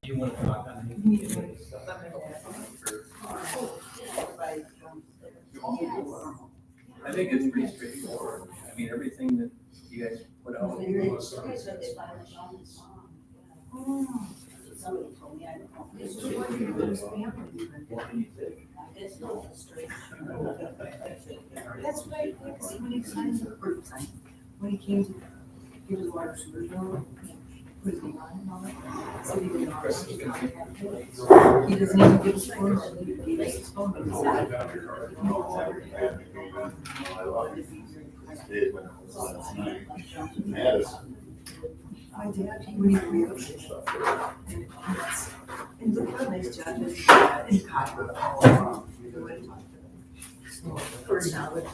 You want to talk on anything? I think it's pretty straightforward. I mean, everything that you guys put out. Somebody told me I don't know. That's right, because when he signed the first time, when he came to give his water supervision, put his name on it and all that. So he didn't know. He doesn't even give his phone, he likes his phone, but he's not. My dad, when he grew up, and look how nice John is in Cotton. For knowledge,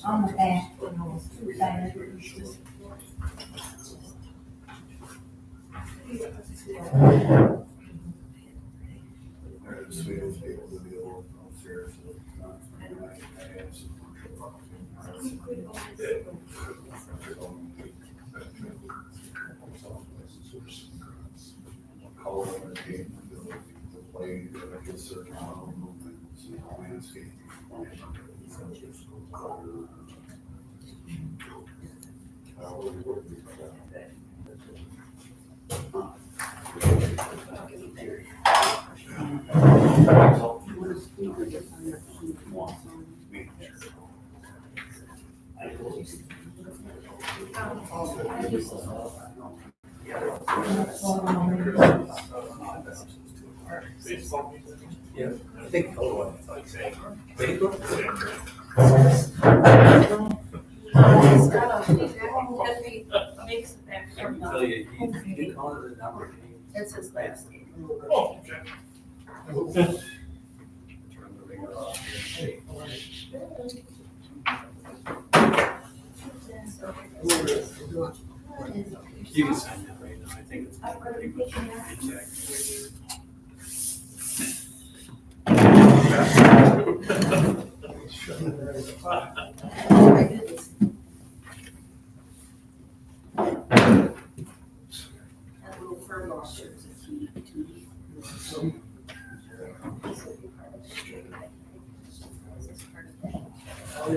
on the back. Yeah, I think. Makes it back I can tell you, he called it a number. That's his last name. Oh, okay. Turn the ringer off. You can sign that right now. I think it's pretty much exact. That little fur loss is a key to.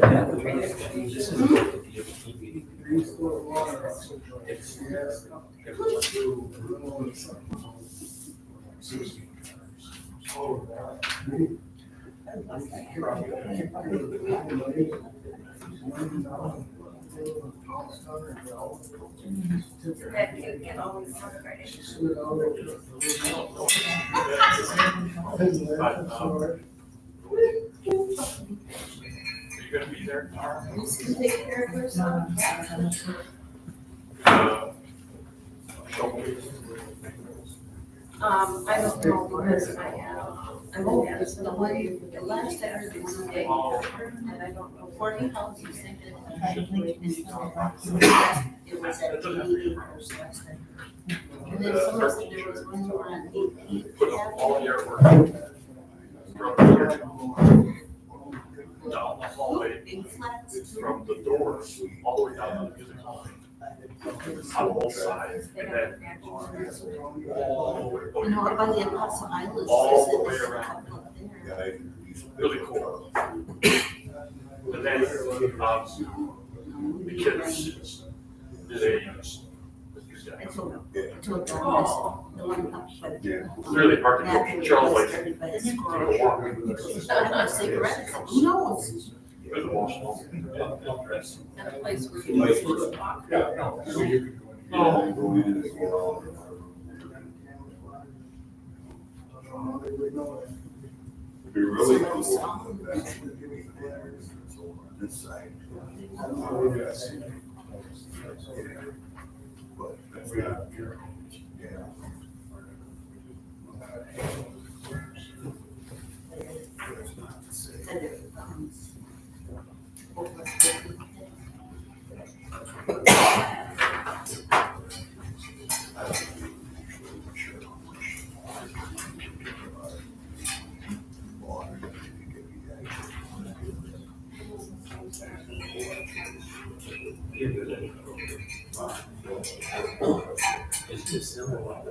That would be actually, this is like the DOT meeting. Are you gonna be there tomorrow? Take care of yourself. I don't know because I'm hoping it's the one, the last I heard it was today. And I don't know, 40 houses think that it was at 80 acres last time. And then someone said there was one more on 8. Put all your work down the hallway, Big flats. from the door all the way down to the music hall. On both sides, and then all the way, You know, by the Apostle Islands. all the way there's a around. couple up there. Really cool. And then, the kids, I told John, the one up by the. it's really hard to go. Charles likes to By the go squirrel. walk. I want cigarettes, who knows? It was emotional. And a place where you can just walk. Be really cool. On this side. Yes. But that's not, yeah. That's not to say. And it, It's just simple.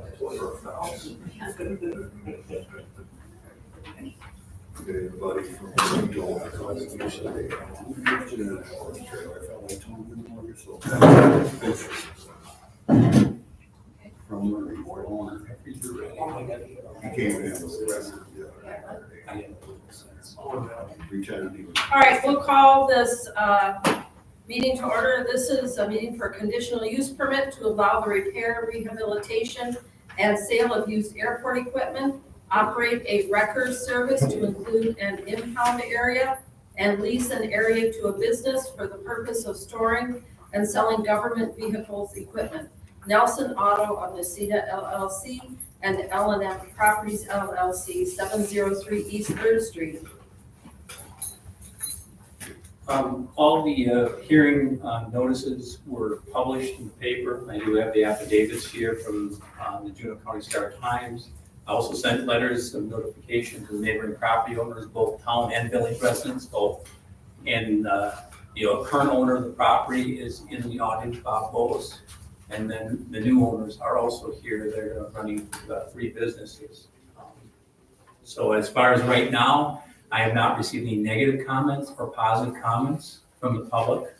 Okay, buddy from from the report owner. He came in with the rest of the other. Pretending he was. All right, we'll call this meeting to order. This is a meeting for conditional use permit to allow the repair, rehabilitation, and sale of used airport equipment, operate a record service to include an impound area, and lease an area to a business for the purpose of storing and selling government vehicles equipment. Nelson Auto of Necedah LLC and L&M Properties LLC, 703 East 3rd Street. All the hearing notices were published in the paper. I do have the affidavits here from the Juneau County Star-Times. I also sent letters of notification to the neighboring property owners, both town and village residents, both. And, current owner of the property is in the audience, Bob Bowles. And then the new owners are also here. They're running 3 businesses. So as far as right now, I have not received any negative comments or positive comments from the public.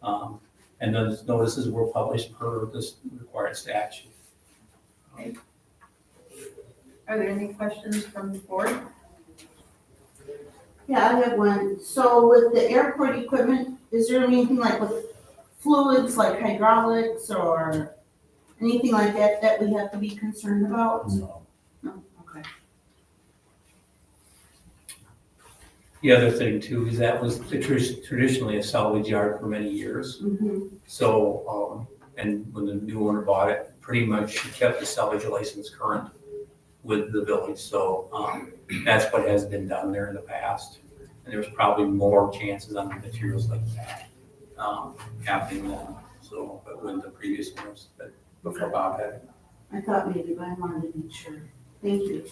And those notices were published per this required statute. Are there any questions from the board? Yeah, I have one. So with the airport equipment, is there anything like with fluids, like hydraulics or anything like that that we have to be concerned about? No. No, okay. The other thing too is that was traditionally a salvage yard for many years. Mm-hmm. So, and when the new owner bought it, pretty much she kept the salvage license current with the village. So that's what has been done there in the past. And there's probably more chances on the materials like that happening now. So, but with the previous owners, but before Bob had it. I thought maybe, but I wanted to be sure. Thank you.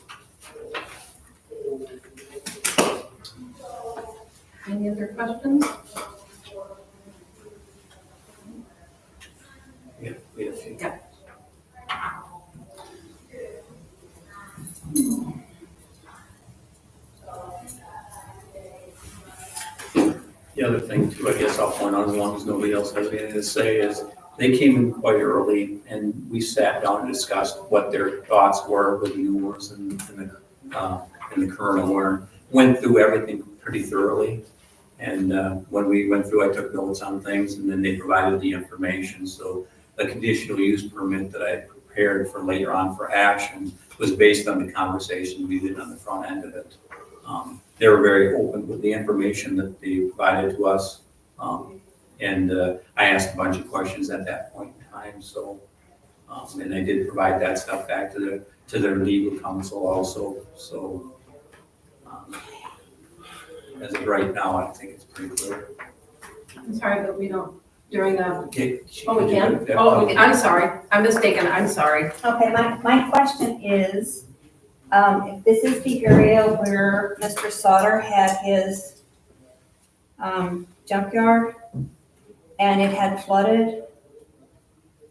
Any other questions? Yeah, we have a few. Yeah. The other thing too, I guess I'll point out, as long as nobody else has anything to say, is they came in quite early and we sat down and discussed what their thoughts were with the new owners and the current owner. Went through everything pretty thoroughly. And when we went through, I took notes on things and then they provided the information. So the conditional use permit that I prepared for later on for action was based on the conversation we did on the front end of it. They were very open with the information that they provided to us. And I asked a bunch of questions at that point in time. So, and I did provide that stuff back to their legal counsel also. So, as of right now, I think it's pretty clear. I'm sorry, but we don't, during the, Okay. oh, we can? Oh, I'm sorry. I'm mistaken. I'm sorry. Okay, my question is, if this is the area where Mr. Sauter had his junkyard and it had flooded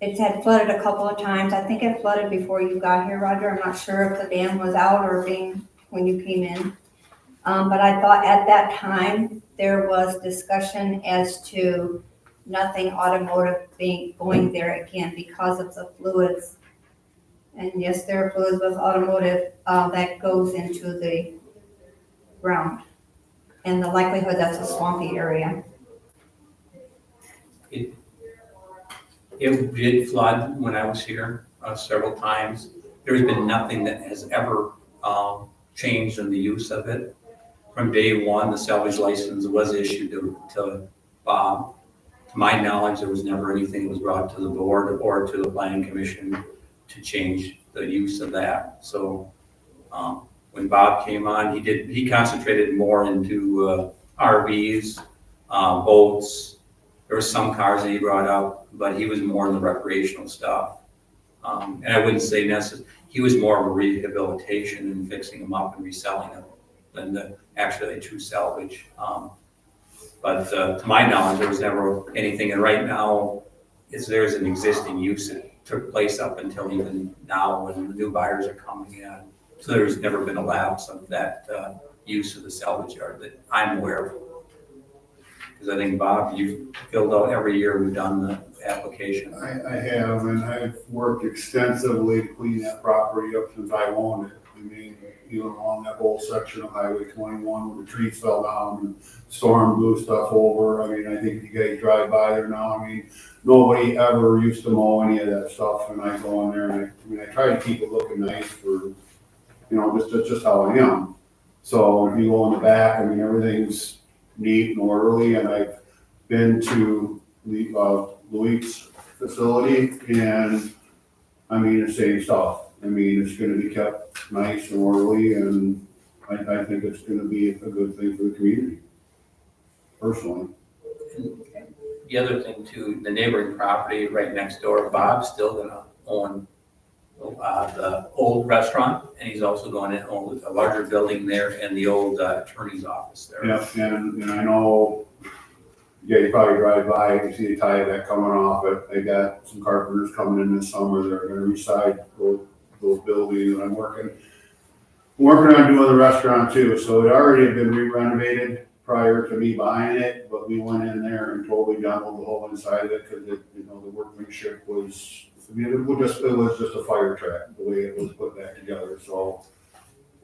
a couple of times. I think it flooded before you got here, Roger. I'm not sure if the dam was out or being when you came in. But I thought at that time there was discussion as to nothing automotive going there again because of the fluids. And yes, there are fluids with automotive that goes into the ground. And the likelihood that's a swampy area. It did flood when I was here several times. There's been nothing that has ever changed in the use of it. from day one, the salvage license was issued to Bob. To my knowledge, there was never anything that was brought to the board or to the planning commission to change the use of that. So, when Bob came on, he concentrated more into, RVs, boats. There were some cars that he brought up, but he was more in the recreational stuff. And I wouldn't say he was more of a rehabilitation and fixing them up and reselling them than actually a true salvage. But to my knowledge, there was never anything, and right now, there's an existing use that took place up until even now when the new buyers are coming in. So there's never been a lapse of that use of the salvage yard that I'm aware of. Because I think, Bob, you've filled out every year we've done the application. I have, and I've worked extensively to clean that property up since I owned it. I mean, even along that whole section of Highway 21 where the trees fell down and storm blew stuff over. I mean, I think if you guys drive by there now, I mean, nobody ever used to mow any of that stuff, and I go in there and I try to keep it looking nice for, just how I am. So if you go in the back, I mean, everything's neat and orderly, and I've been to Louis' facility, and I mean, the same stuff. I mean, it's gonna be kept nice and orderly, and I think it's gonna be a good thing for the community, personally. The other thing too, the neighboring property right next door, Bob's still gonna own the old restaurant, and he's also going to own a larger building there and the old attorney's office there. Yeah, and I know, you probably drive by, you see the tie that coming off, but they got some carpenters coming in this summer, they're gonna reside those buildings, and I'm working on doing the restaurant too, so it already had been re-renovated prior to me buying it, but we went in there and totally demoed the whole inside of it, because the workmanship was, I mean, it was just a fire trap, the way it was put back together, so,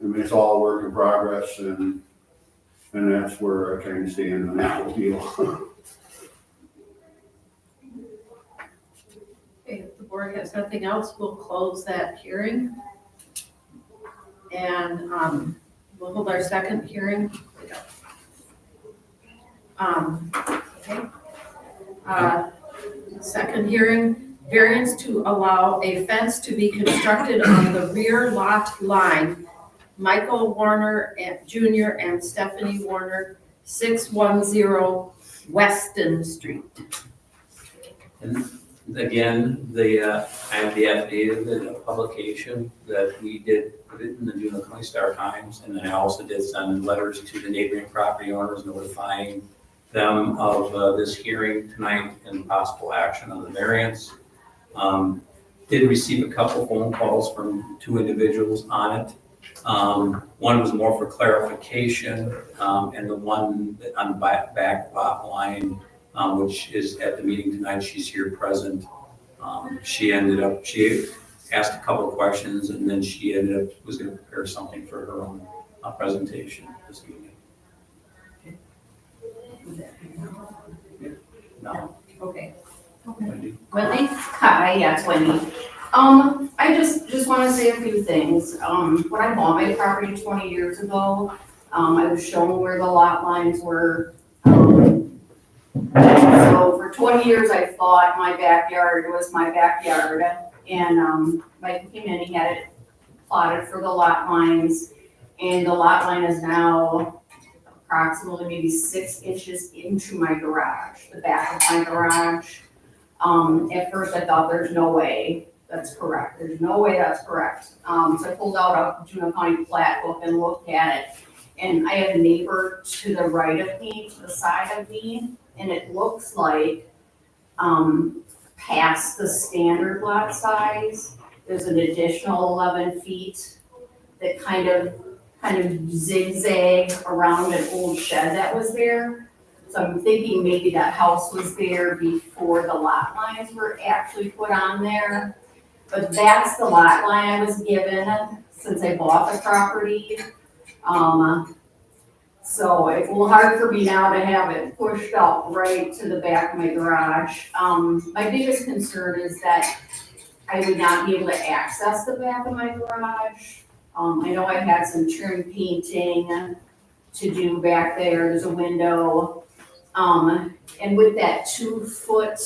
I mean, it's all a work in progress, and that's where I kind of stand on that whole deal. Okay, if the board has nothing else, we'll close that hearing. And we'll hold our second hearing. Okay. Second hearing, variance to allow a fence to be constructed on the rear lot line. Michael Warner Jr. and Stephanie Warner, 610 Weston Street. And again, I have the affidavit, the publication that we did put it in the Juneau County Star Times, and then I also did send letters to the neighboring property owners notifying them of this hearing tonight and possible action on the variance. Did receive a couple phone calls from two individuals on it. One was more for clarification, and the one on the back lot line, which is at the meeting tonight, she's here present. She asked a couple of questions, and then she was gonna prepare something for her own presentation this evening. No. Okay. Wendy? Wendy? Hi, yeah, it's Wendy. I just want to say a few things. When I bought my property 20 years ago, I was shown where the lot lines were. So for 20 years, I thought my backyard was my backyard. And Mike came in, he had it plotted for the lot lines. And the lot line is now approximately maybe 6 inches into my garage, the back of my garage. At first I thought there's no way that's correct. There's no way that's correct. So I pulled out a Juneau County plat book and looked at it. And I have a neighbor to the right of me, to the side of me, and it looks like past the standard lot size, there's an additional 11 feet that kind of zigzag around an old shed that was there. So I'm thinking maybe that house was there before the lot lines were actually put on there. But that's the lot line I was given since I bought the property. So it's a little hard for me now to have it pushed up right to the back of my garage. My biggest concern is that I would not be able to access the back of my garage. I know I had some trim painting to do back there. There's a window. And with that 2 foot,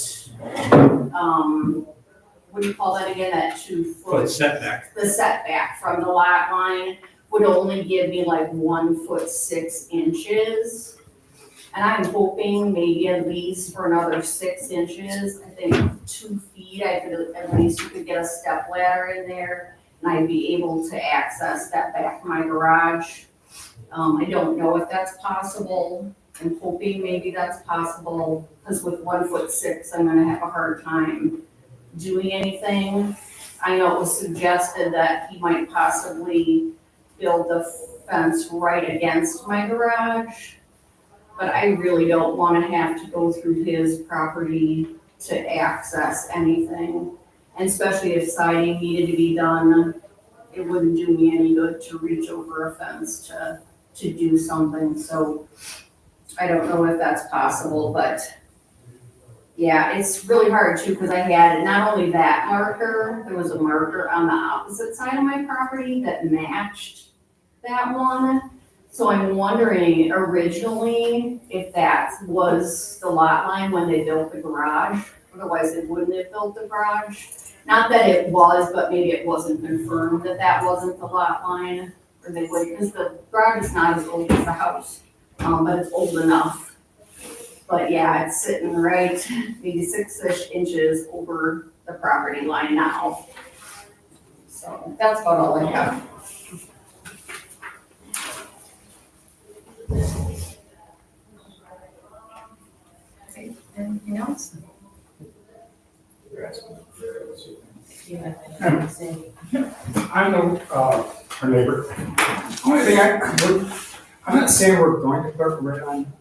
what do you call that again? That 2 foot? Foot setback. The setback from the lot line would only give me like 1 foot 6 inches. And I'm hoping maybe at least for another 6 inches. I think 2 feet, I could, at least you could get a step ladder in there. And I'd be able to access that back of my garage. I don't know if that's possible. I'm hoping maybe that's possible, because with 1 foot 6, I'm gonna have a hard time doing anything. I know it was suggested that he might possibly build the fence right against my garage, but I really don't wanna have to go through his property to access anything. And especially if siding needed to be done, it wouldn't do me any good to reach over a fence to do something, so I don't know if that's possible, but yeah, it's really hard too, because I had not only that marker, there was a marker on the opposite side of my property that matched that one. So I'm wondering originally if that was the lot line when they built the garage, otherwise they wouldn't have built the garage. Not that it was, but maybe it wasn't confirmed that that wasn't the lot line, or they would, because the garage is not as old as the house, but it's old enough. But yeah, it's sitting right, maybe 6-ish inches over the property line now. So that's about all I have. Okay, anything else? I know, our neighbor. Only thing I'm not saying we're going to put right on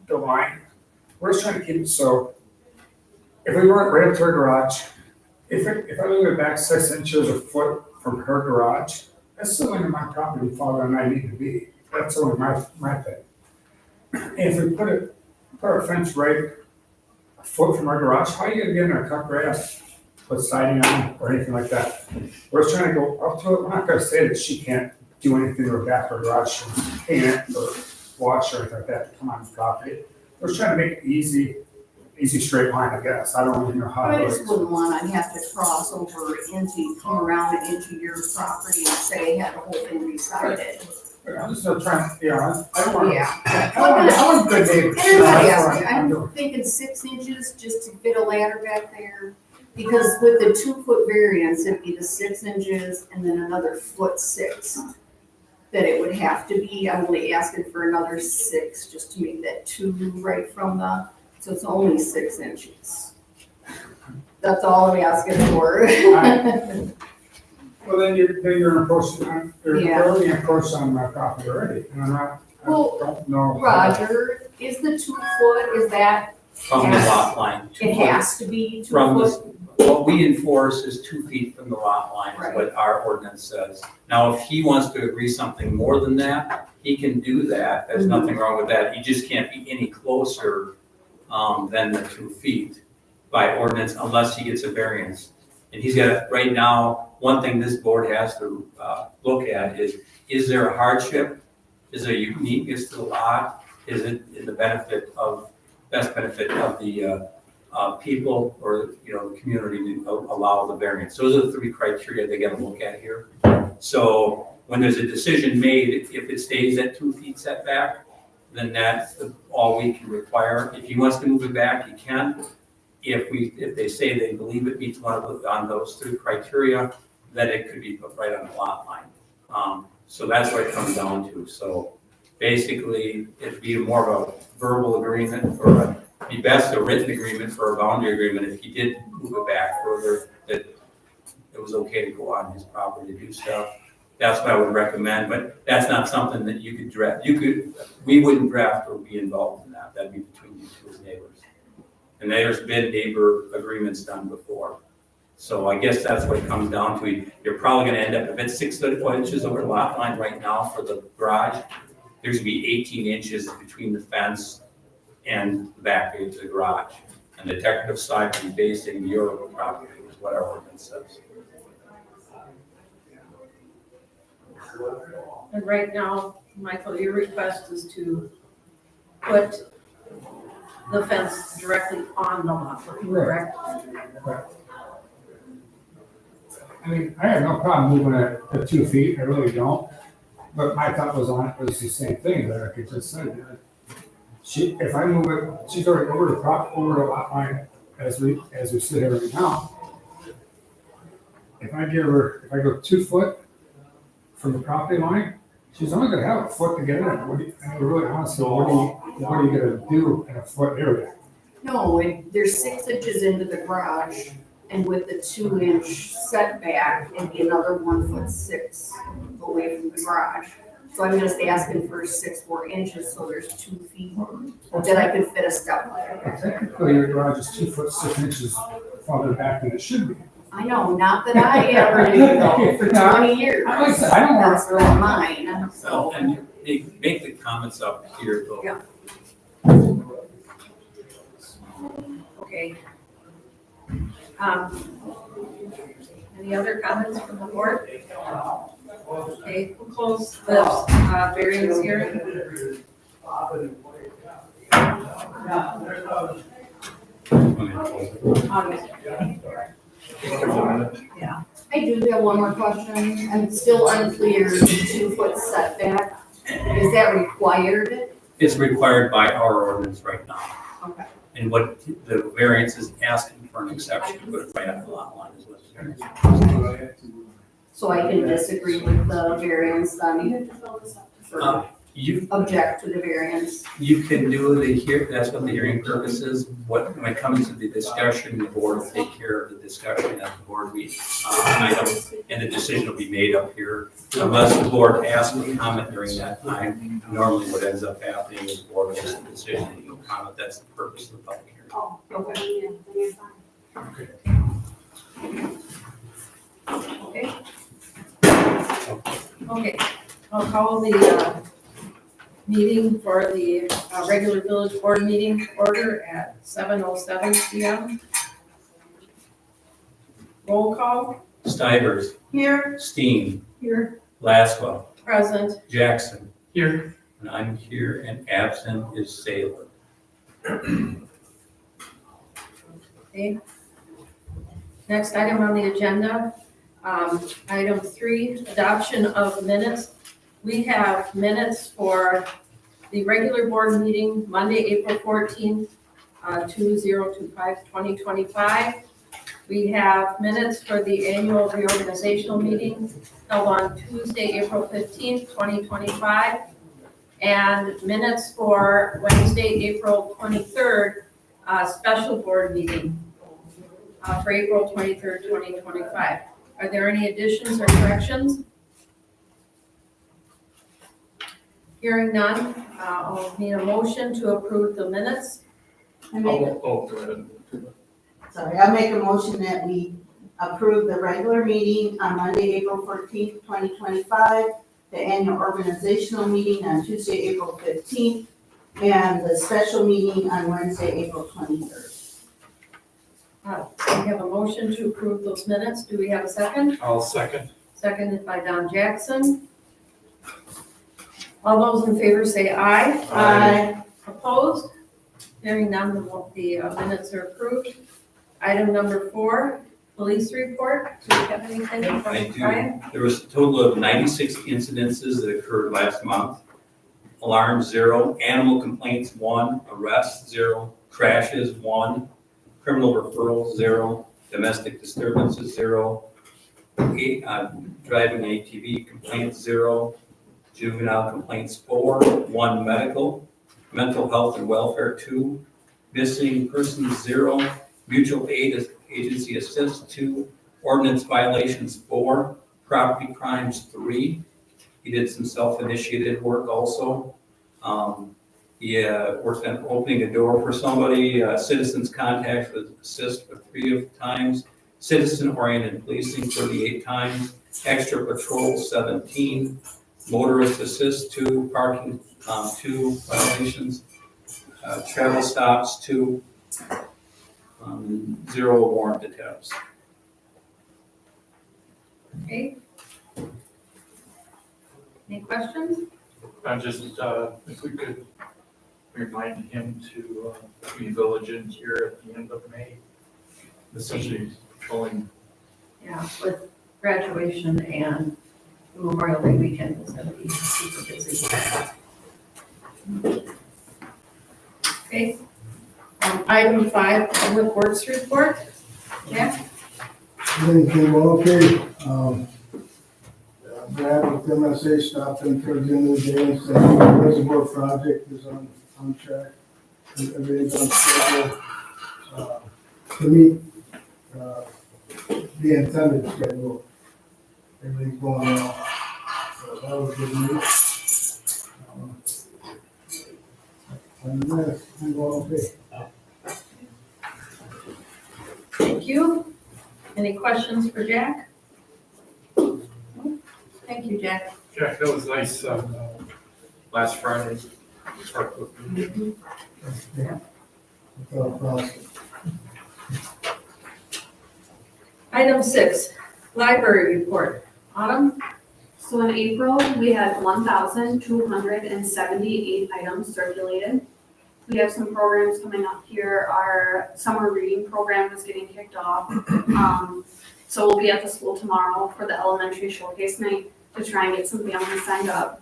the line. We're just trying to keep it so if we run it right up to her garage, if I move it back 6 inches or foot from her garage, that's still under my property farther than I need to be. That's only my thing. And if we put our fence right a foot from our garage, how are you gonna get in there, cut grass, put siding on, or anything like that? We're just trying to go up to it. We're not gonna say that she can't do anything to her back of her garage, she can paint it or wash or anything like that to come on the property. We're just trying to make it easy straight line, I guess. I don't really know how I it just works. wouldn't want to have to cross over come around into your property and say, have the whole thing resided. I'm just still trying, I don't want, Yeah. I want good neighbors. And I'm not That's asking, what I'm I'm doing. thinking 6 inches just to fit a ladder back there. Because with the 2 foot variance, it'd be the 6 inches and then another 1.6 that it would have to be. I'm only asking for another 6 just to make that 2 right from so it's only 6 inches. That's all I'm asking for. Well, then you're encroaching, Yeah. already encroached on my property already, and I Well, don't know. Roger, is the 2 foot, is that, From the lot line. it has to be 2 From foot? what we enforce is 2 feet from the lot line, is Right. what our ordinance says. Now, if he wants to agree something more than that, he can do that, there's nothing wrong with that, he just can't be any closer than the 2 feet by ordinance unless he gets a variance. And he's got, right now, one thing this board has to look at is there a hardship? Is there uniqueness to the lot? Is it in the best benefit of the people or, the community to allow the variance? Those are the 3 criteria they gotta look at here. So when there's a decision made, if it stays at 2 feet setback, then that's all we can require. If he wants to move it back, he can. If they say they believe it meets on those 3 criteria, then it could be put right on the lot line. So that's what it comes down to. So basically, it'd be more of a verbal agreement, or it'd be best a written agreement for a boundary agreement if he did move it back further, that it was okay to go on his property to do stuff. That's what I would recommend, but that's not something that you could draft. We wouldn't draft or be involved in that. That'd be between you two as neighbors. And there's been neighbor agreements done before. So I guess that's what it comes down to. You're probably gonna end up, if it's 6 inches over the lot line right now for the garage, there's gonna be 18 inches between the fence and the back edge of the garage. And the decorative side will be facing your property, is what our ordinance says. And right now, Michael, your request is to put the fence directly on the lot line, correct? I mean, I have no problem moving it to 2 feet, I really don't. But my thought was on it was the same thing that I could just said. If I move it, she's already over the lot line as we sit here right now. If I go 2 foot from the property line, she's only gonna have a foot to get in. Really honestly, what are you gonna do in a foot area? No, there's 6 inches into the garage, and with the 2-inch setback, it'd be another 1'6" away from the garage. So I'm just asking for 6 more inches, so there's 2 feet that I could fit a step ladder. Technically, your garage is 2 foot 6 inches farther back than it should be. I know, not that I ever knew though, for 20 years. Like I said, I don't want That's really mine, So, so. and make the comments up here, though. Yeah. Okay. Any other comments from the board? Okay, we'll close the variance hearing. Yeah. I do have one more question. I'm still unclear, 2-foot setback. Is that required? It's required by our ordinance right now. Okay. And what the variance is asking for an exception, to put it right on the lot line is what it's. So I can disagree with the variance then? Or You, object to the variance? you can do that's what the hearing purpose is. When it comes to the discussion, the board will take care of the discussion at the board meeting. Item, and the decision will be made up here. Unless the board asks a comment during that time, normally what ends up happening is the board makes the decision and you'll comment. That's the purpose of the public hearing. Oh, okay. Okay. Okay, I'll call the meeting for the regular village board meeting order at 7:07 p.m. Roll call. Stivers. Here, Steen. Here. Laswell. Present. Jackson. Here. And I'm here, and absent is Saylor. Okay. Next item on the agenda, item 3, adoption of minutes. We have minutes for the regular board meeting, Monday, April 14th, 2025. We have minutes for the annual reorganizational meeting held on Tuesday, April 15th, 2025. And minutes for Wednesday, April 23rd, special board meeting for April 23rd, 2025. Are there any additions or corrections? Hearing none, I'll need a motion to approve the minutes. I make, Go ahead. I make a motion that we approve the regular meeting on Monday, April 14th, 2025, the annual organizational meeting on Tuesday, April 15th, and the special meeting on Wednesday, April 23rd. We have a motion to approve those minutes. Do we have a second? I'll second. Seconded by Don Jackson. All those in favor say aye. Aye. Opposed? Hearing none, the minutes are approved. Item number 4, police report. Do we have anything I from do. Brian? There was a total of 96 incidences that occurred last month. Alarms 0, animal complaints 1, arrests 0, crashes 1, criminal referrals 0, domestic disturbances 0, driving ATV complaints 0, juvenile complaints 4, 1 medical, mental health and welfare 2, missing persons 0, mutual aid agency assist 2, ordinance violations 4, property crimes 3. He did some self-initiated work also. He worked on opening a door for somebody, citizens contact with assist for 3 times, citizen-oriented policing 38 times, extra patrol 17, motorist assist 2, parking 2 violations, travel stops 2, 0 warrant attempts. Okay. Any questions? I just, if we could remind him to be village in here at the end of May. Essentially patrolling. Yeah, with graduation and Memorial Day weekend is gonna be super busy. Okay. Item 5, Public Works Report. Jack? Everything well, okay. Brad with MSA stopped in for the end of the day and said the reservoir project is on track. And everything's on schedule. To meet, the intended schedule. Everything's going well. So that was good news. And that's, I'm going okay. Thank you. Any questions for Jack? Thank you, Jack. Jack, that was nice, last Friday. Start with me. Without process. Item 6, Library Report. Autumn? So in April, we had 1,278 items circulated. We have some programs coming up here. Our summer reading program is getting kicked off. So we'll be at the school tomorrow for the elementary showcase night to try and get some families signed up.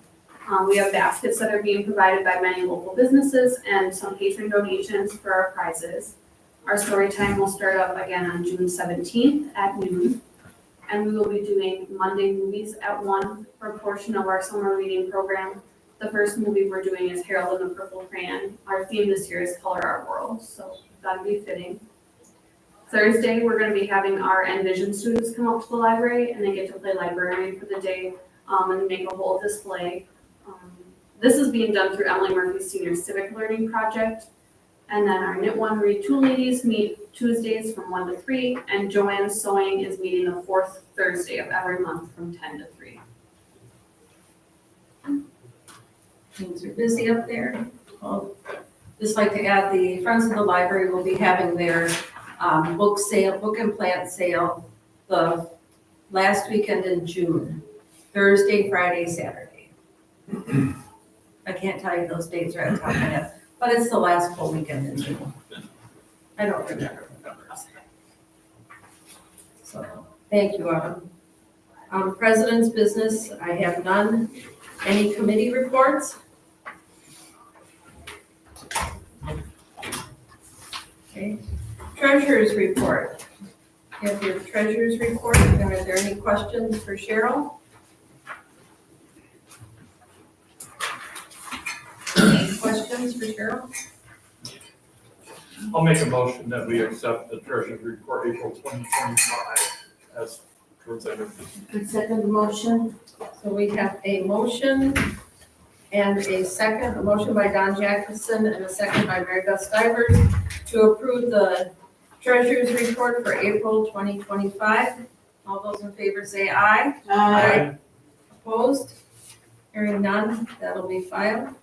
We have baskets that are being provided by many local businesses and some patron donations for our prizes. Our story time will start up again on June 17th at noon. And we will be doing Monday movies at 1 for a portion of our summer reading program. The first movie we're doing is Harold and the Purple Crayon. Our theme this year is Color Our World, so that'll be fitting. Thursday, we're gonna be having our Envision students come up to the library and they get to play librarian for the day and make a whole display. This is being done through Emily Murphy's Senior Civic Learning Project. And then our Knit One Read Two ladies meet Tuesdays from 1 to 3, and Joanne's Sewing is meeting the 4th Thursday of every month from 10 to 3. Things are busy up there. Well, just like to add, the Friends of the Library will be having their book sale, book and plant sale, the last weekend in June, Thursday, Friday, Saturday. I can't tell you those dates right off the top of my head, but it's the last full weekend in June. I don't remember the numbers. So, thank you, Autumn. President's business, I have none. Any committee reports? Okay. Treasurer's report. You have your treasurer's report. Are there any questions for Cheryl? Any questions for Cheryl? I'll make a motion that we accept the treasurer's report April 2025 as presented. Second the motion? So we have a motion and a second, a motion by Don Jackson and a second by Mary Beth Stivers to approve the treasurer's report for April 2025. All those in favor say aye. Aye. Opposed? Hearing none, that'll be filed.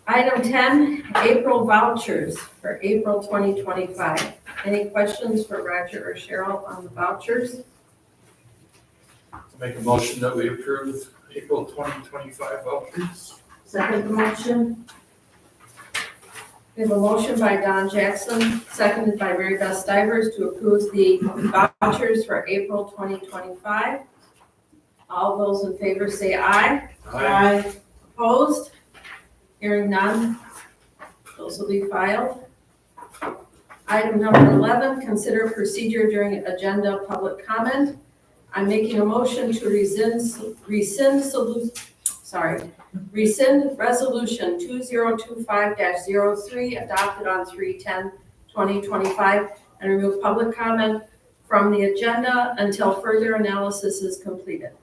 Item 10, April vouchers for April 2025. Any questions for Roger or Cheryl on the vouchers? Make a motion that we approve April 2025 vouchers. Second the motion? We have a motion by Don Jackson, seconded by Mary Beth Stivers to approve the vouchers for April 2025. All those in favor say aye. Aye. Opposed? Hearing none, those will be filed. Item number 11, consider procedure during agenda public comment. I'm making a motion to rescind resolution 2025-03 adopted on 3/10/2025 and remove public comment from the agenda until further analysis is completed.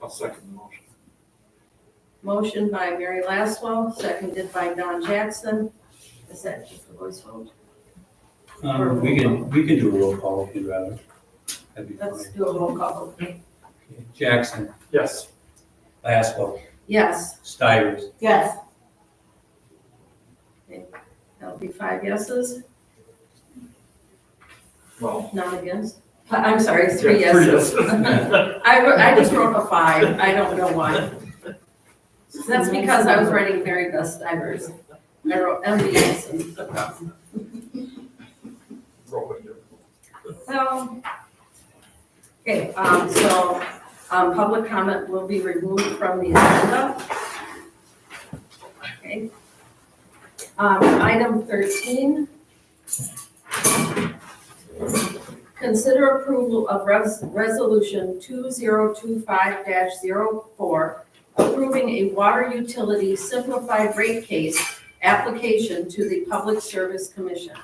I'll second the motion. Motion by Mary Laswell, seconded by Don Jackson. Is that just a voice vote? We can do a roll call if you'd rather. That'd be Let's fine. do a roll call. Okay. Jackson, Yes. Laswell, Yes, Stivers, Yes. that'll be 5 yeses, Well. none against. I'm sorry, 3 yeah, 3 yeses. yeses. I just wrote a 5, I don't know why. That's because I was writing Mary Beth Stivers. I wrote MBS and so, okay, public comment will be removed from the agenda. Okay. Item 13. Consider approval of resolution 2025-04, approving a water utility simplified rate case application to the Public Service Commission.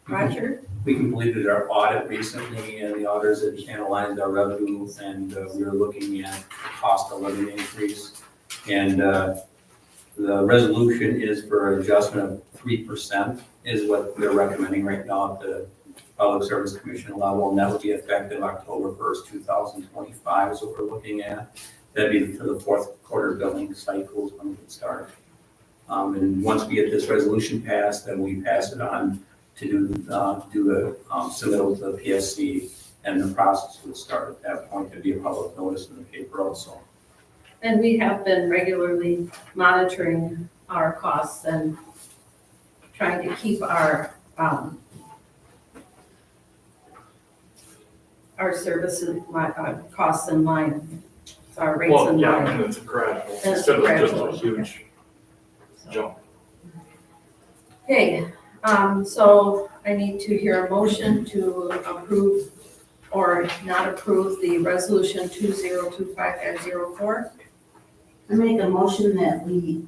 Roger? We completed our audit recently, and the auditors had analyzed our revenue, and we were looking at cost of living increase. And the resolution is for adjustment of 3% is what they're recommending right now at the Public Service Commission level, and that would be effective October 1st, 2025 is what we're looking at. That'd be for the fourth quarter billing cycles when we can start. And once we get this resolution passed, then we pass it on to do the submittal to the PSC, and the process would start at that point. There'd be a public notice in the paper also. And we have been regularly monitoring our costs and trying to keep our services, costs in line, our rates Well, in yeah, line. and it's gradual, And it's instead of just gradual. a huge jump. Okay, so I need to hear a motion to approve or not approve the resolution 2025-04. I make a motion that we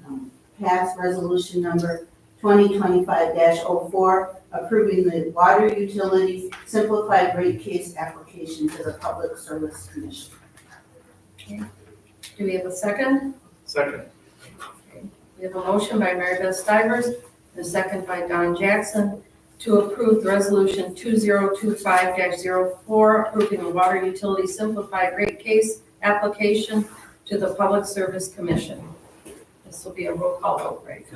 pass resolution number 2025-04, approving the water utilities simplified rate case application to the Public Service Commission. Do we have a second? Second, We have a motion by Mary Beth Stivers and a second by Don Jackson to approve the resolution 2025-04, approving the water utility simplified rate case application to the Public Service Commission. This will be a roll call vote, right?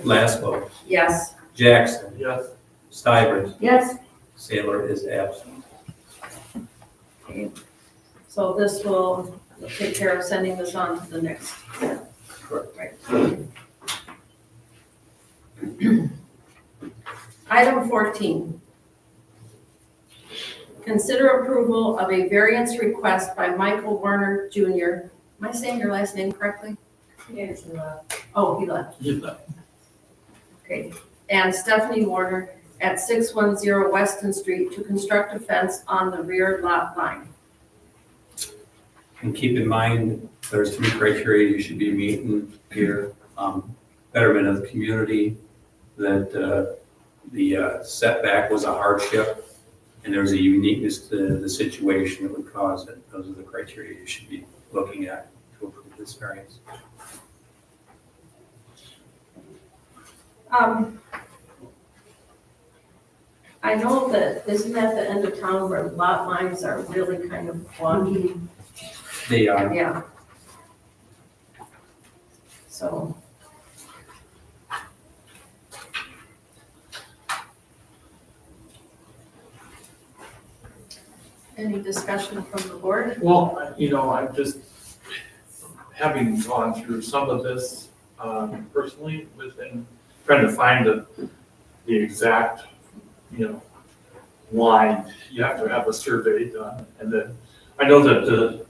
Last vote, Yes. Jackson, yes, Stivers, Yes. Sailor is absent. Okay. So this will take care of sending this on to the next. Correct. Right. Item 14. Consider approval of a variance request by Michael Werner Jr. Am I saying your last name correctly? Yes, he left. Oh, he left. Okay. And Stephanie Warner at 610 Weston Street to construct a fence on the rear lot line. And keep in mind, there's 3 criteria you should be meeting here. Betterment of the community, that the setback was a hardship, and there's a uniqueness to the situation that would cause it. Those are the criteria you should be looking at to approve this variance. I know that, isn't that the end of town where lot lines are really kind of wonky? They are. Yeah. So. Any discussion from the board? well, I'm just, having gone through some of this personally within, trying to find the exact, line, you have to have a survey done, and then, I know that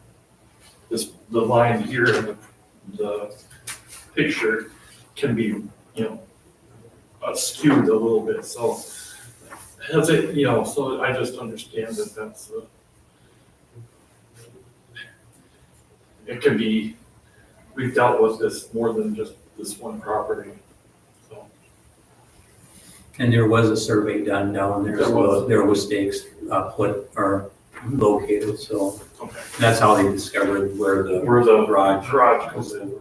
the line here in the picture can be, skewed a little bit, so has it, so I just understand that that's it can be, we've dealt with this more than just this one property, so. And there was a survey done down there, so there were stakes put or located, so Okay. that's how they discovered where the Where the garage garage goes in. Do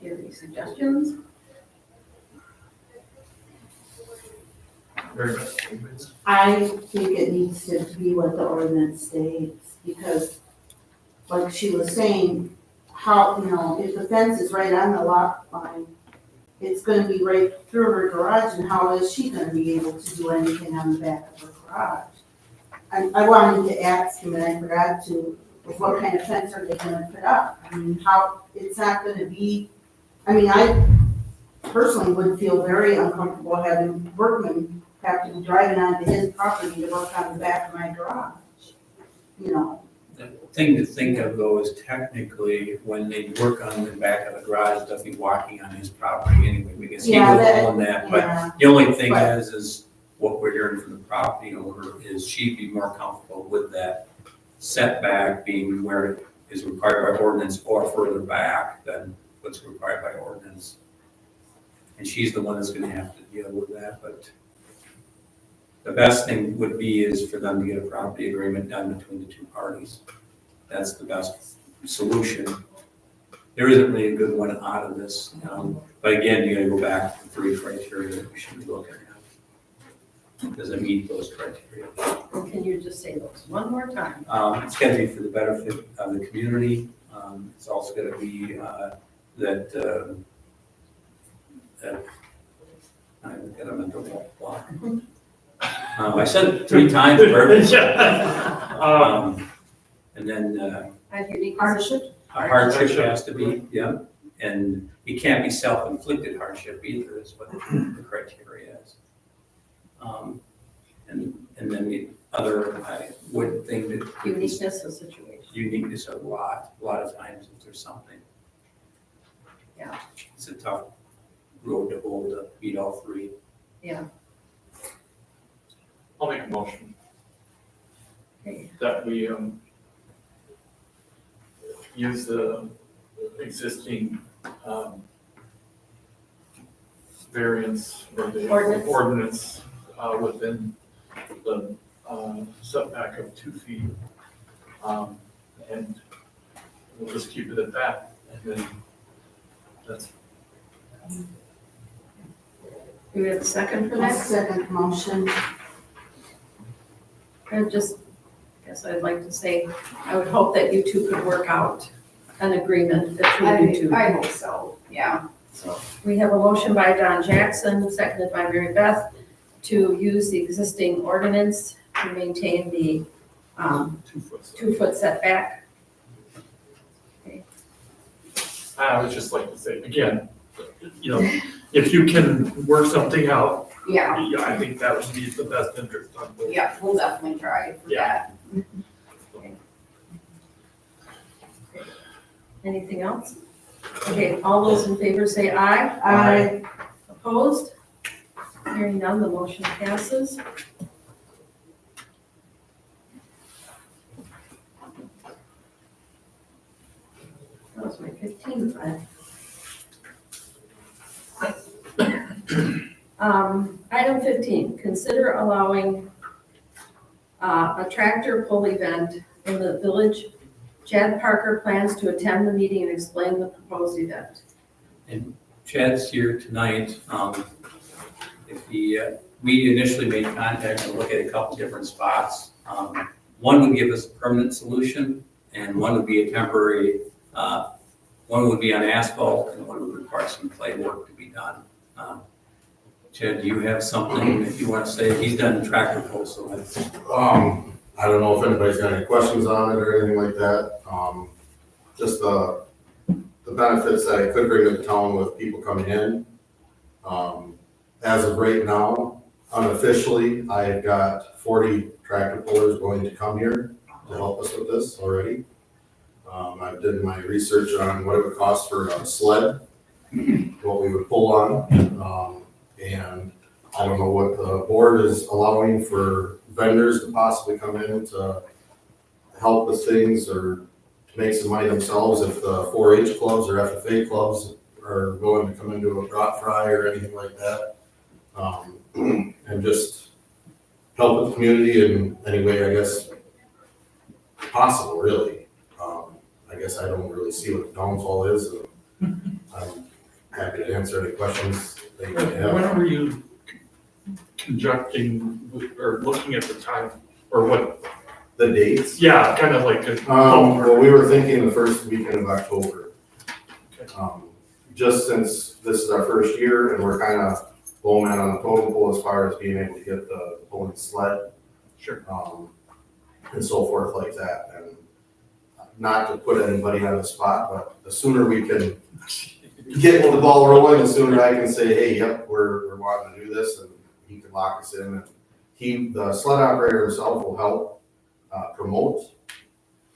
you have any suggestions? Very much. I think it needs to be what the ordinance states, because like she was saying, how, if the fence is right on the lot line, it's gonna be right through her garage, and how is she gonna be able to do anything on the back of her garage? I wanted to ask him, and I forgot to, what kind of fence are they gonna put up? I mean, how, it's not gonna be, I mean, I personally would feel very uncomfortable having workmen have to be driving onto his property to work on the back of my garage. You know, The thing to think of though is technically when they work on the back of the garage, they'll be walking on his property anyway, because he Yeah, was that- on that, but yeah, the only thing But- is what we're hearing from the property owner is she'd be more comfortable with that setback being where it is required by ordinance or further back than what's required by ordinance. And she's the one that's gonna have to deal with that, but the best thing would be is for them to get a property agreement done between the two parties. That's the best solution. There isn't really a good one out of this, but again, you gotta go back to the 3 criteria that we should be looking at. Does it meet those criteria? And can you just say those one more time? It's gotta be for the benefit of the community. It's also gotta be, that I've got a mental block. I said it 3 times, perfect. And then, And unique Hardship? a hardship has to be, yeah, and it can't be self-inflicted hardship either, is what the criteria is. And then the other, I would think that. uniqueness of situation. Uniqueness of a lot of times if there's something. Yeah. It's a tough road to hold to meet all 3. I'll make a motion Okay. that we, use the existing, variance or the Ordinance. ordinance, within the, setback of 2 feet. And we'll just keep it at that, and then that's, Do we have a second for a that? second motion. I guess I'd like to say, I would hope that you two could work out an agreement between you two. I hope so, yeah. So we have a motion by Don Jackson, seconded by Mary Beth, to use the existing ordinance to maintain the 2 foot. 2-foot setback. I would just like to say, again, if you can work something out, Yeah, I think that would be the best interest on both. yeah, we'll definitely try for that. Anything else? Okay, all those in favor say aye. I, Opposed? Hearing none, the motion passes. That was my 15th time. Item 15, consider allowing a tractor pull event in the village. Chad Parker plans to attend the meeting and explain the proposed event. And Chad's here tonight. We initially made contact and looked at a couple different spots. One would give us a permanent solution, and one would be a temporary, one would be on asphalt, and one would require some clay work to be done. Chad, do you have something that you want to say? He's done tractor pulls, so that's. I don't know if anybody's got any questions on it or anything like that. Just the benefits that it could bring to the town with people coming in. As of right now, unofficially, I've got 40 tractor pullers going to come here to help us with this already. I did my research on what it would cost for a sled, what we would pull on. And I don't know what the board is allowing for vendors to possibly come in to help with things or to make some money themselves if the 4-H clubs or FFA clubs are going to come into a drop fry or anything like that. And just help with the community in any way, I guess, possible, really. I guess I don't really see what the downfall is. I'm happy to answer any questions that you may have. When were you conducting or looking at the time or what? The dates? Yeah, kind of like. Well, we were thinking the first weekend of October. Just since this is our first year and we're kind of low man on the totem pole as far as being able to get the pulling sled. Sure. and so forth like that. And not to put anybody on the spot, but the sooner we can get the ball rolling, the sooner I can say, hey, yep, we're wanting to do this, and he can lock us in. And the sled operator himself will help promote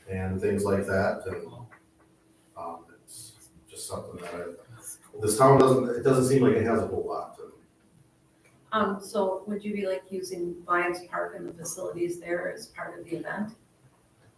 and things like that. And it's just something that this town doesn't seem like it has a whole lot to. So would you be like using Lions Park and the facilities there as part of the event?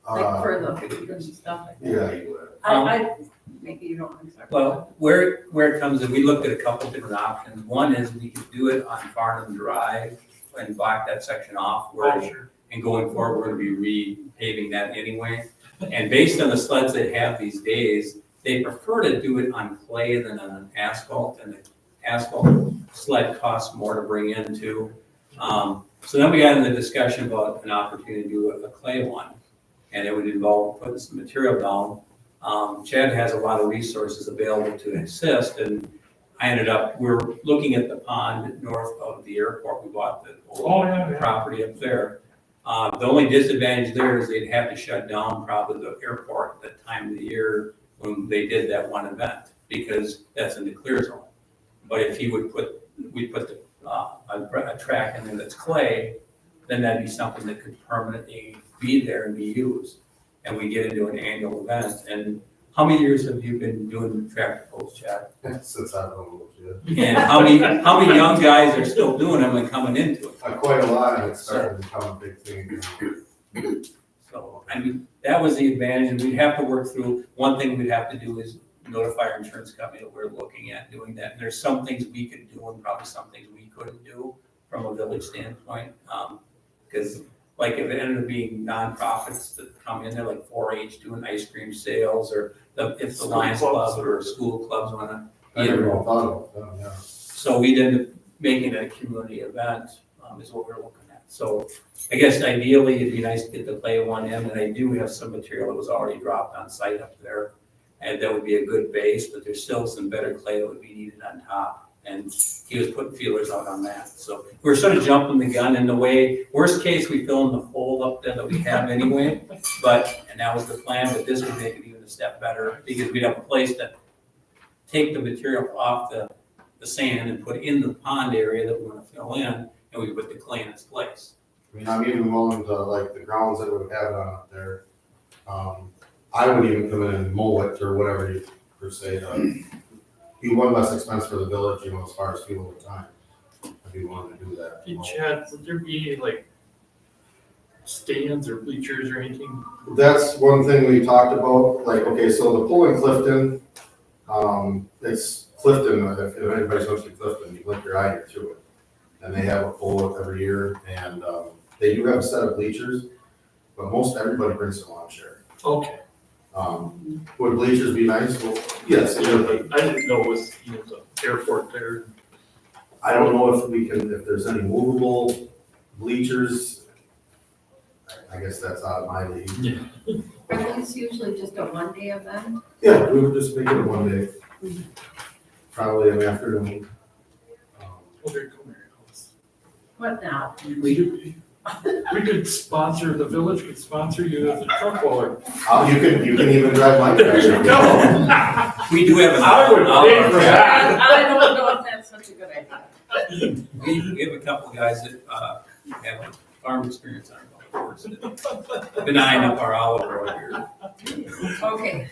Like for the food and stuff like that? Yeah, you would. Maybe you don't, I'm sorry. Well, where it comes in, we looked at a couple different options. One is we could do it on Farnham Drive and block that section off where, and going forward, we're gonna be repaving that anyway. And based on the sleds they have these days, they prefer to do it on clay than on asphalt, and the asphalt sled costs more to bring in too. So then we got in the discussion about an opportunity to do a clay one, and it would involve putting some material down. Chad has a lot of resources available to assist, and I ended up, we're looking at the pond north of the airport. We bought the old property up there. The only disadvantage there is they'd have to shut down probably the airport at that time of the year when they did that one event, because that's in the clear zone. But if we put a track in there that's clay, then that'd be something that could permanently be there and be used. And we get into an annual event. And how many years have you been doing tractor pulls, Chad? Since I've been little kid. And how many young guys are still doing them and coming into it? Quite a lot, and it's starting to become a big thing again. So, I mean, that was the advantage, and we'd have to work through, one thing we'd have to do is notify our insurance company that we're looking at doing that. And there's some things we could do and probably some things we couldn't do from a village standpoint. Because like if it ended up being nonprofits that come in there, like 4-H doing ice cream sales, or if the Lions Club or school clubs wanna. I never even thought of that, yeah. So we ended up making it a community event, is what we're looking at. So I guess ideally, it'd be nice to get the clay one in, and I do have some material that was already dropped on site up there. And that would be a good base, but there's still some better clay that would be needed on top. And he was putting feelers out on that. So we're sort of jumping the gun in the way, worst case, we fill in the hole up there that we have anyway. And that was the plan, but this would make it even a step better, because we'd have a place to take the material off the sand and put in the pond area that we want to fill in, and we put the clay in its place. I mean, I'm even willing to, like, the grounds that would have it on up there, I would even come in and mow it or whatever you per se, be one less expense for the village, as far as fuel and time. I'd be willing to do that. Hey Chad, would there be like stands or bleachers or anything? That's one thing we talked about, like, okay, so the pool in Clifton, it's Clifton, if anybody's going to Clifton, you blink your eye here to it. And they have a pool every year, and they do have a set of bleachers, but most everybody brings their lawn chair. Okay. Would bleachers be nice? Well, yes, it would be. I didn't know it was, the airport there. I don't know if there's any movable bleachers. I guess that's out of my league. Are these usually just a one-day event? Yeah, we would just make it a one day. Probably an afternoon. What now? We could sponsor, the village could sponsor you as a truck hauler. You can even drive my There you tractor. go. We do have I would pay for that. I don't know if that's such a good idea. We have a couple of guys that have farm experience on our golf course. Been eyeing up our Oliver over here. Okay.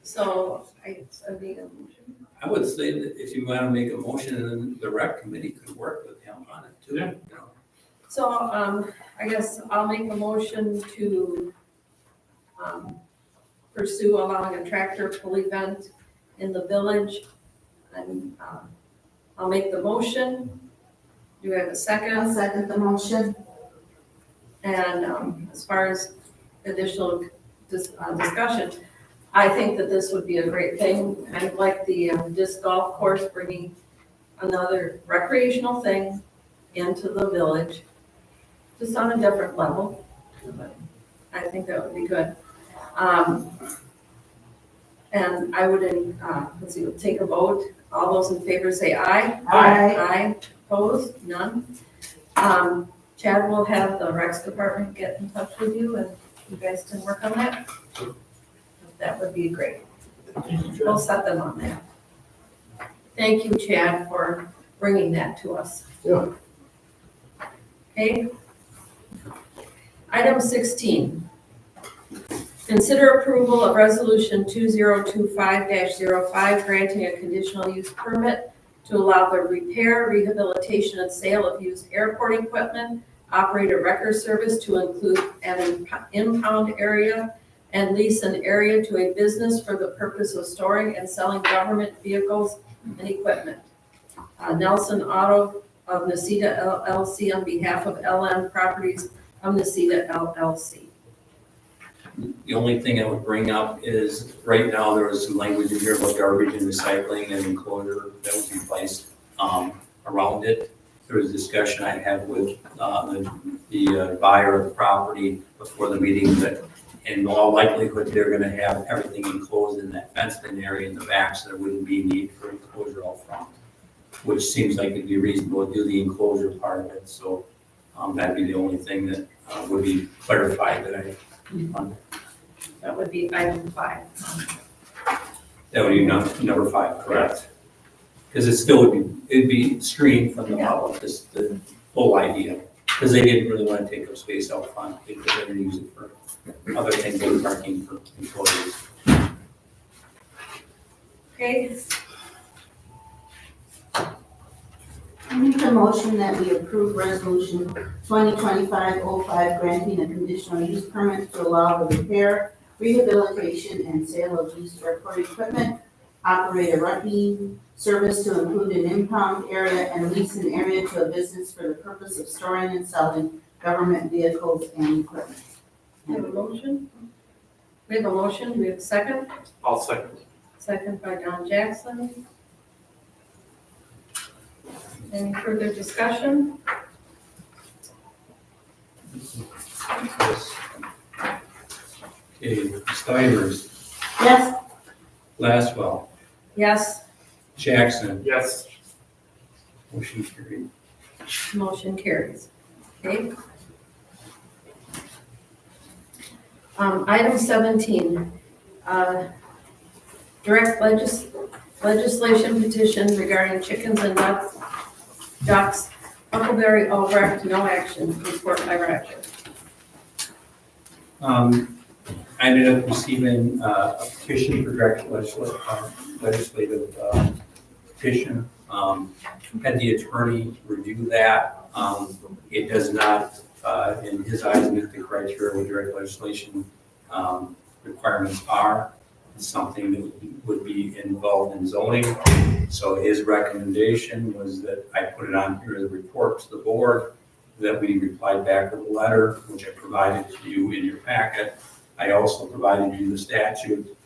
So I need a motion. I would say that if you want to make a motion, then the rec committee could work with him on it too. Yeah. So, I guess I'll make a motion to, pursue allowing a tractor pull event in the village. And, I'll make the motion. Do we have a I'll second? second the motion. And, as far as additional discussion, I think that this would be a great thing. I'd like the disc golf course bringing another recreational thing into the village, just on a different level. But I think that would be good. And I would, let's see, we'll take a vote. All those in favor say aye. Aye. Aye. Opposed? None. Chad will have the Recs department get in touch with you and you guys can work on that. That would be great. We'll set them on that. Thank you, Chad, for bringing that to us. Yeah. Okay. Item 16. Consider approval of resolution 2025-05 granting a conditional use permit to allow the repair, rehabilitation, and sale of used airport equipment, operate a record service to include an impound area, and lease an area to a business for the purpose of storing and selling government vehicles and equipment. Nelson Auto of Necedah LLC on behalf of LM Properties of Necedah LLC. The only thing I would bring up is, right now, there is some language in here about garbage and recycling and enclosure that would be placed around it. There was a discussion I had with the buyer of the property before the meeting that in all likelihood, they're gonna have everything enclosed in that fenced-in area in the back, so there wouldn't be need for enclosure out front, which seems like it'd be reasonable to do the enclosure part of it, so that'd be the only thing that would be clarified that I. That would be item 5. That would be number 5, correct? Because it still would be, it'd be screened from the public, just the whole idea. Because they didn't really want to take up space out front, because they're going to use it for other things like parking for employees. Okay, I make a motion that we approve resolution 2025-05 granting a conditional use permit to allow the repair, rehabilitation, and sale of used airport equipment, operate a wrecking service to include an impound area, and lease an area to a business for the purpose of storing and selling government vehicles and equipment. we have a motion. We have a motion, we have a second. I'll second. Second by Don Jackson. Any further discussion? Okay, Stivers, Yes, Glasswell, Yes, Jackson, Yes. motion carried. motion carries. Okay. Item 17, direct legislation petition regarding chickens and ducks, Huckleberry Albrecht, no action, report by Roger. I ended up receiving a petition for direct legislative petition. Had the attorney review that. It does not, in his eyes, meet the criteria what direct legislation requirements are. It's something that would be involved in zoning. So his recommendation was that I put it on here as a report to the board, that we replied back with a letter, which I provided to you in your packet. I also provided you the statute.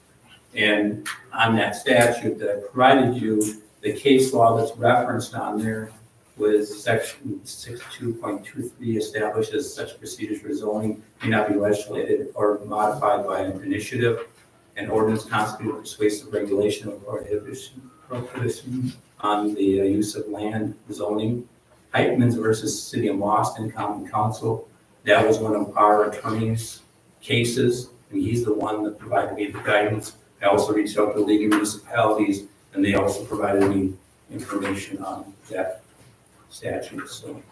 And on that statute that I provided you, the case law that's referenced on there was section 62.23 establishes such procedures for zoning may not be legislated or modified by an initiative. An ordinance constitutes persuasive regulation or prohibition on the use of land zoning. Heitmans versus City of Boston Common Council. That was one of our attorney's cases, and he's the one that provided me the guidance. I also reached out to the League of Municipalities, and they also provided me information on that statute, so.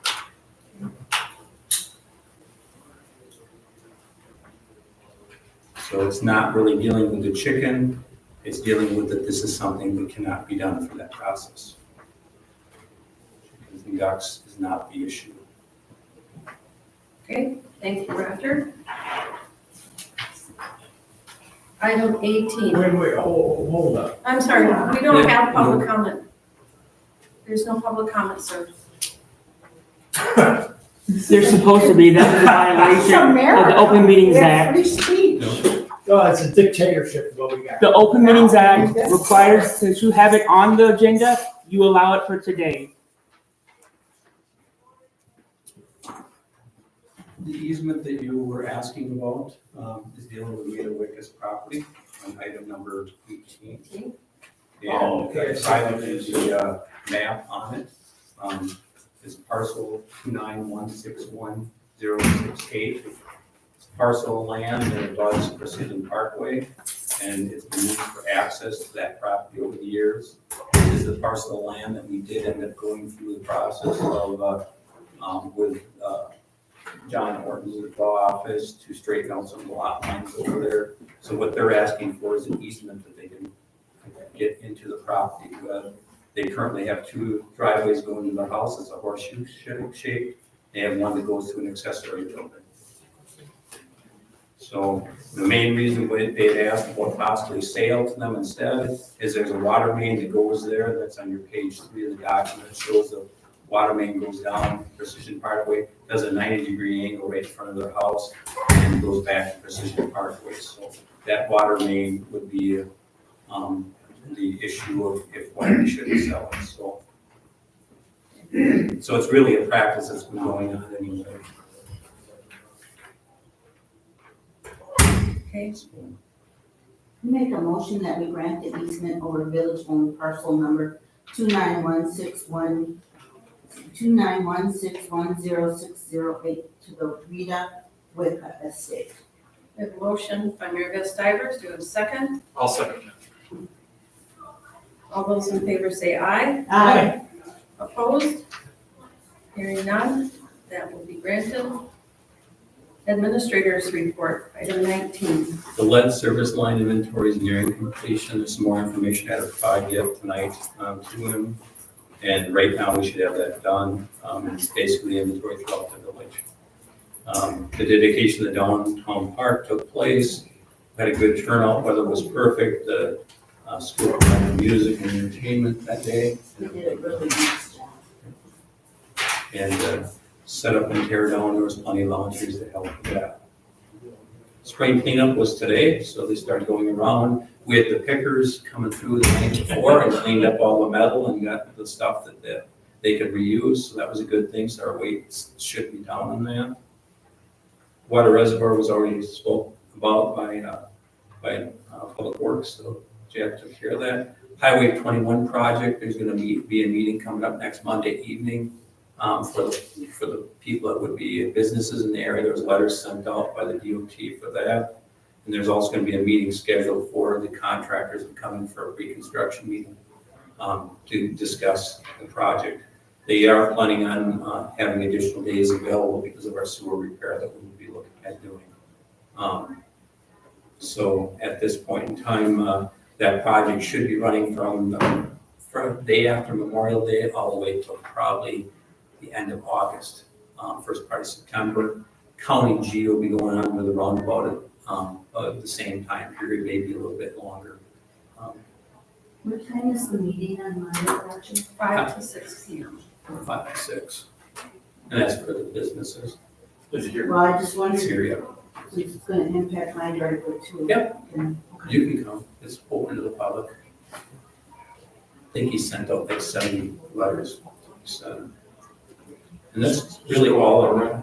So it's not really dealing with the chicken, it's dealing with that this is something that cannot be done for that process. Chickens and ducks is not the issue. Okay, thank you, Roger. Item 18. Wait, hold up. I'm sorry, we don't have public comment. There's no public comment, sir. There's supposed to be, that's a violation of the Open Meetings Act. free speech. Oh, it's a dictatorship is what we got. The Open Meetings Act requires, since you have it on the agenda, you allow it for today. The easement that you were asking about is dealing with Rita Wicca's property on item number 18. Oh, okay. And I provided the map on it. is parcel 29161-068. It's parcel of land that abuts Precision Parkway, and it's been used for access to that property over the years. This is the parcel of land that we did end up going through the process of, with John Horton's law office to straighten out some of the lot lines over there. So what they're asking for is an easement that they can get into the property. They currently have 2 driveways going to the house. It's a horseshoe shape. They have one that goes to an accessory building. So the main reason why they'd asked for possibly sale to them instead is there's a water main that goes there. That's on your page 3 of the document. It shows the water main goes down Precision Parkway, does a 90-degree angle right in front of their house, and goes back to Precision Parkway. So that water main would be the issue of if why we shouldn't sell it. So it's really a practice that's been going on anyway. Okay, Make a motion that we grant the easement over village-owned parcel number 291610608 to the Rita Wicca Estate. we have a motion by Mayor Stivers. Do we have a second? I'll second that. All those in favor say aye. Aye. Opposed? Hearing none, that will be granted. Administrators report, item 19. The lead service line inventory is nearing completion. There's some more information I had to provide yet tonight to him. And right now, we should have that done. It's basically inventory throughout the village. The dedication of the downtown park took place. Had a good turnout. Weather was perfect. The school provided music and entertainment that day. We did a really nice job. And set up and tear down. There was plenty of volunteers to help with that. Spring cleanup was today, so they started going around. We had the pickers coming through the night before and cleaned up all the metal and got the stuff that they could reuse, so that was a good thing, so our weights should be down on that. Water reservoir was already spoke about by Public Works, so Jack took care of that. Highway 21 project, there's gonna be a meeting coming up next Monday evening for the people that would be businesses in the area. There was letters sent out by the DOT for that. And there's also going to be a meeting scheduled for the contractors to come in for a pre-construction meeting to discuss the project. They are planning on having additional days available because of our sewer repair that we will be looking at doing. So at this point in time, that project should be running from the day after Memorial Day all the way till probably the end of August, first part of September. County G will be going on with a roundabout at the same time period, maybe a little bit longer. What time is the meeting on Monday, Roger? 5 to 6 p.m. From 5 to 6. And that's for the businesses. Is it here? Well, I just wondered It's if here, yeah. it's gonna impact my driveway too. Yep. Okay. You can come, it's open to the public. I think he sent out like 70 letters. So, and that's really all around.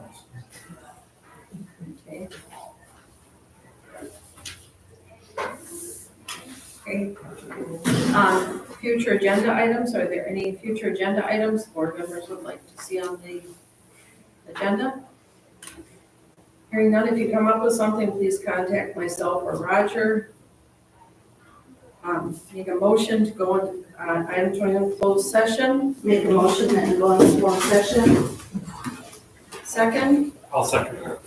Okay. Okay. Future agenda items, are there any future agenda items board members would like to see on the agenda? Hearing none, if you come up with something, please contact myself or Roger. Make a motion to go into item 21 closed session. Make a motion that we go into closed session. Second. I'll second that.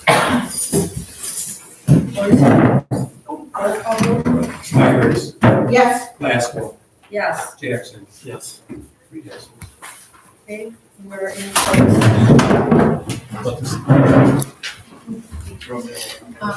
Roll call vote. Stivers, Yes. Glasgow, Yes. Jackson, Yes. 3 yeses. Okay, we're in closed session.